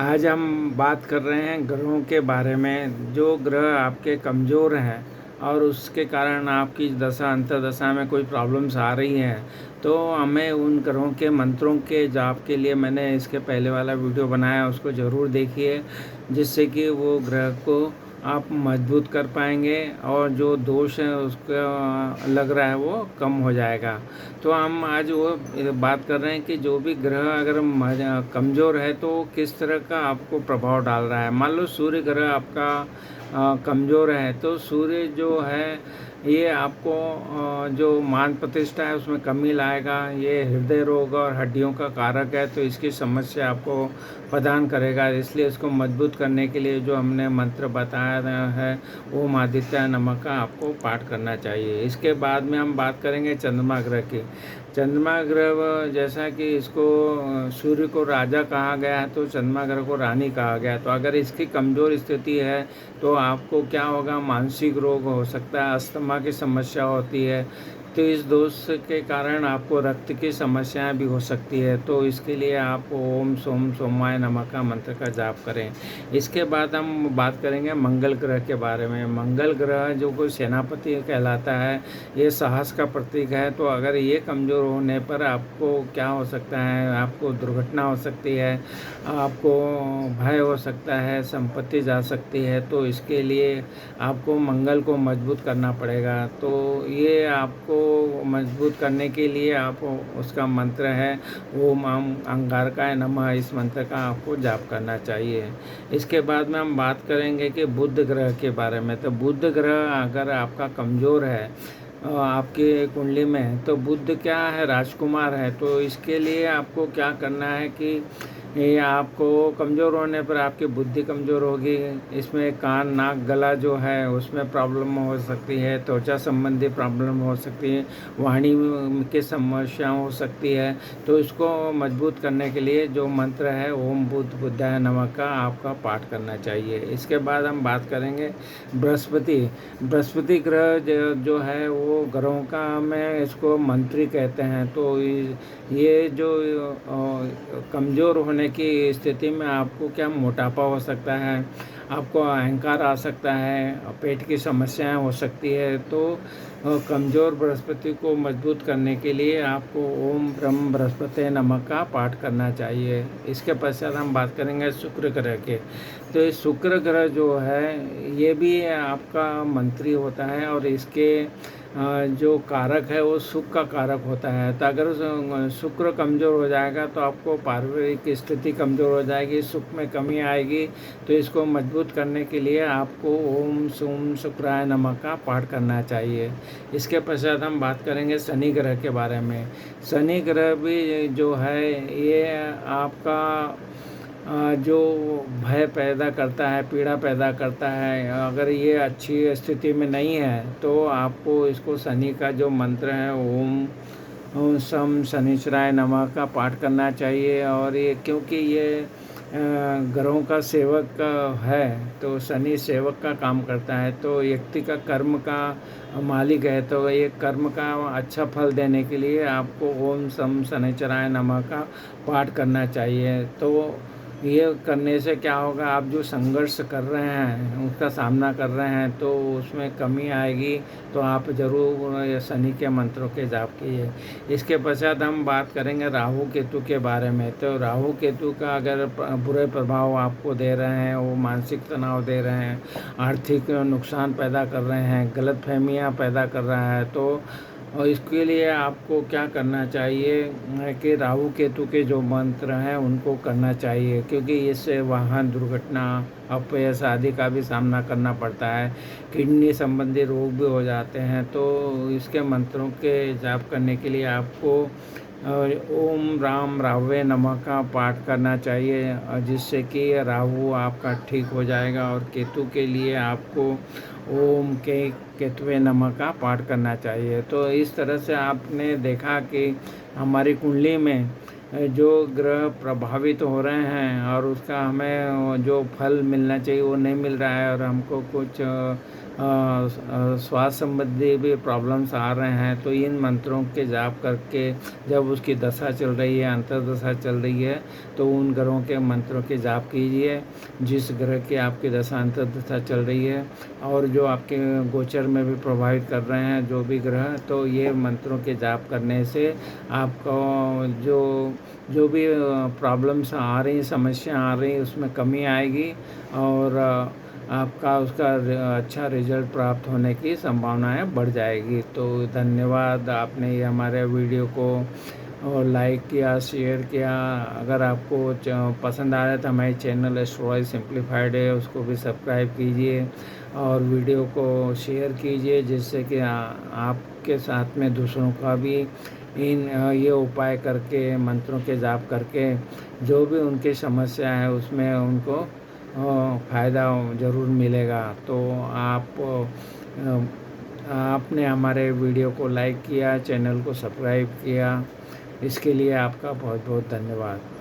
आज हम बात कर रहे हैं ग्रहों के बारे में। जो ग्रह आपके कमज़ोर हैं और उसके कारण आपकी दशा अंतर्दशा में कोई प्रॉब्लम्स आ रही हैं, तो हमें उन ग्रहों के मंत्रों के जाप के लिए मैंने इसके पहले वाला वीडियो बनाया, उसको ज़रूर देखिए, जिससे कि वो ग्रह को आप मजबूत कर पाएंगे और जो दोष है उसका लग रहा है वो कम हो जाएगा। तो हम आज वो बात कर रहे हैं कि जो भी ग्रह अगर कमज़ोर है तो किस तरह का आपको प्रभाव डाल रहा है। मान लो सूर्य ग्रह आपका कमज़ोर है, तो सूर्य जो है ये आपको जो मान प्रतिष्ठा है उसमें कमी लाएगा। ये हृदय रोग और हड्डियों का कारक है, तो इसकी समस्या आपको प्रदान करेगा। इसलिए इसको मजबूत करने के लिए जो हमने मंत्र बताया है, ओम आदित्य नमः का आपको पाठ करना चाहिए। इसके बाद में हम बात करेंगे चंद्रमा ग्रह की। चंद्रमा ग्रह जैसा कि इसको सूर्य को राजा कहा गया है, तो चंद्रमा ग्रह को रानी कहा गया है। तो अगर इसकी कमज़ोर स्थिति है तो आपको क्या होगा, मानसिक रोग हो सकता है, अस्थमा की समस्या होती है। तो इस दोष के कारण आपको रक्त की समस्याएं भी हो सकती है। तो इसके लिए आप ओम सोम सोमाय नमः का मंत्र का जाप करें। इसके बाद हम बात करेंगे मंगल ग्रह के बारे में। मंगल ग्रह जो कोई सेनापति कहलाता है, ये साहस का प्रतीक है। तो अगर ये कमज़ोर होने पर आपको क्या हो सकता है, आपको दुर्घटना हो सकती है, आपको भय हो सकता है, संपत्ति जा सकती है। तो इसके लिए आपको मंगल को मजबूत करना पड़ेगा। तो ये आपको मजबूत करने के लिए आप उसका मंत्र है ओम अंगारकाय नमः, इस मंत्र का आपको जाप करना चाहिए। इसके बाद में हम बात करेंगे कि बुध ग्रह के बारे में। तो बुध ग्रह अगर आपका कमज़ोर है आपकी कुंडली में, तो बुध क्या है, राजकुमार है। तो इसके लिए आपको क्या करना है कि ये आपको कमज़ोर होने पर आपकी बुद्धि कमज़ोर होगी। इसमें कान नाक गला जो है उसमें प्रॉब्लम हो सकती है, त्वचा संबंधी प्रॉब्लम हो सकती है, वाणी की समस्या हो सकती है। तो इसको मजबूत करने के लिए जो मंत्र है ओम बुद्ध बुद्धाय नमः का आपका पाठ करना चाहिए। इसके बाद हम बात करेंगे बृहस्पति। बृहस्पति ग्रह जो है वो ग्रहों का में इसको मंत्री कहते हैं। तो ये जो कमज़ोर होने की स्थिति में आपको क्या मोटापा हो सकता है, आपको अहंकार आ सकता है, पेट की समस्याएं हो सकती है। तो कमज़ोर बृहस्पति को मजबूत करने के लिए आपको ओम ब्रह्म बृहस्पति नमः का पाठ करना चाहिए। इसके पश्चात हम बात करेंगे शुक्र ग्रह के। तो ये शुक्र ग्रह जो है ये भी आपका मंत्री होता है और इसके जो कारक है वो सुख का कारक होता है। तो अगर शुक्र कमज़ोर हो जाएगा तो आपको पारिवारिक स्थिति कमज़ोर हो जाएगी, सुख में कमी आएगी। तो इसको मजबूत करने के लिए आपको ओम सोम शुक्राय नमः का पाठ करना चाहिए। इसके पश्चात हम बात करेंगे शनि ग्रह के बारे में। शनि ग्रह भी जो है ये आपका जो भय पैदा करता है, पीड़ा पैदा करता है। अगर ये अच्छी स्थिति में नहीं है तो आपको इसको शनि का जो मंत्र है ओम ओम सम शनिश्चराय नमः का पाठ करना चाहिए। और ये क्योंकि ये ग्रहों का सेवक है, तो शनि सेवक का काम करता है, तो व्यक्ति का कर्म का मालिक है। तो ये कर्म का अच्छा फल देने के लिए आपको ओम सम शनिश्चराय नमः का पाठ करना चाहिए। तो ये करने से क्या होगा, आप जो संघर्ष कर रहे हैं उसका सामना कर रहे हैं तो उसमें कमी आएगी। तो आप ज़रूर शनि के मंत्रों के जाप कीजिए। इसके पश्चात हम बात करेंगे राहु केतु के बारे में। तो राहु केतु का अगर बुरे प्रभाव आपको दे रहे हैं, वो मानसिक तनाव दे रहे हैं, आर्थिक नुकसान पैदा कर रहे हैं, गलतफहमियां पैदा कर रहा है, तो और इसके लिए आपको क्या करना चाहिए कि राहु केतु के जो मंत्र हैं उनको करना चाहिए, क्योंकि इससे वाहन दुर्घटना, अपयश आदि का भी सामना करना पड़ता है। किडनी संबंधी रोग भी हो जाते हैं। तो इसके मंत्रों के जाप करने के लिए आपको ओम राम राहवे नमः का पाठ करना चाहिए, जिससे कि राहु आपका ठीक हो जाएगा। और केतु के लिए आपको ओम के केतवे नमः का पाठ करना चाहिए। तो इस तरह से आपने देखा कि हमारी कुंडली में जो ग्रह प्रभावित हो रहे हैं और उसका हमें जो फल मिलना चाहिए वो नहीं मिल रहा है, और हमको कुछ स्वास्थ्य संबंधी भी प्रॉब्लम्स आ रहे हैं, तो इन मंत्रों के जाप करके जब उसकी दशा चल रही है, अंतर्दशा चल रही है, तो उन ग्रहों के मंत्रों के जाप कीजिए जिस ग्रह की आपकी दशा अंतर्दशा चल रही है, और जो आपके गोचर में भी प्रभावित कर रहे हैं जो भी ग्रह, तो ये मंत्रों के जाप करने से आपको जो जो भी प्रॉब्लम्स आ रही, समस्या आ रही, उसमें कमी आएगी, और आपका उसका अच्छा रिजल्ट प्राप्त होने की संभावनाएं बढ़ जाएगी। तो धन्यवाद, आपने ये हमारे वीडियो को और लाइक किया, शेयर किया। अगर आपको पसंद आ रहा है तो हमारे चैनल एस्ट्रोलॉजी सिंप्लीफाइड है, उसको भी सब्सक्राइब कीजिए और वीडियो को शेयर कीजिए, जिससे कि आपके साथ में दूसरों का भी ये उपाय करके, मंत्रों के जाप करके, जो भी उनकी समस्या है उसमें उनको फ़ायदा ज़रूर मिलेगा। तो आपने हमारे वीडियो को लाइक किया, चैनल को सब्सक्राइब किया, इसके लिए आपका बहुत बहुत धन्यवाद।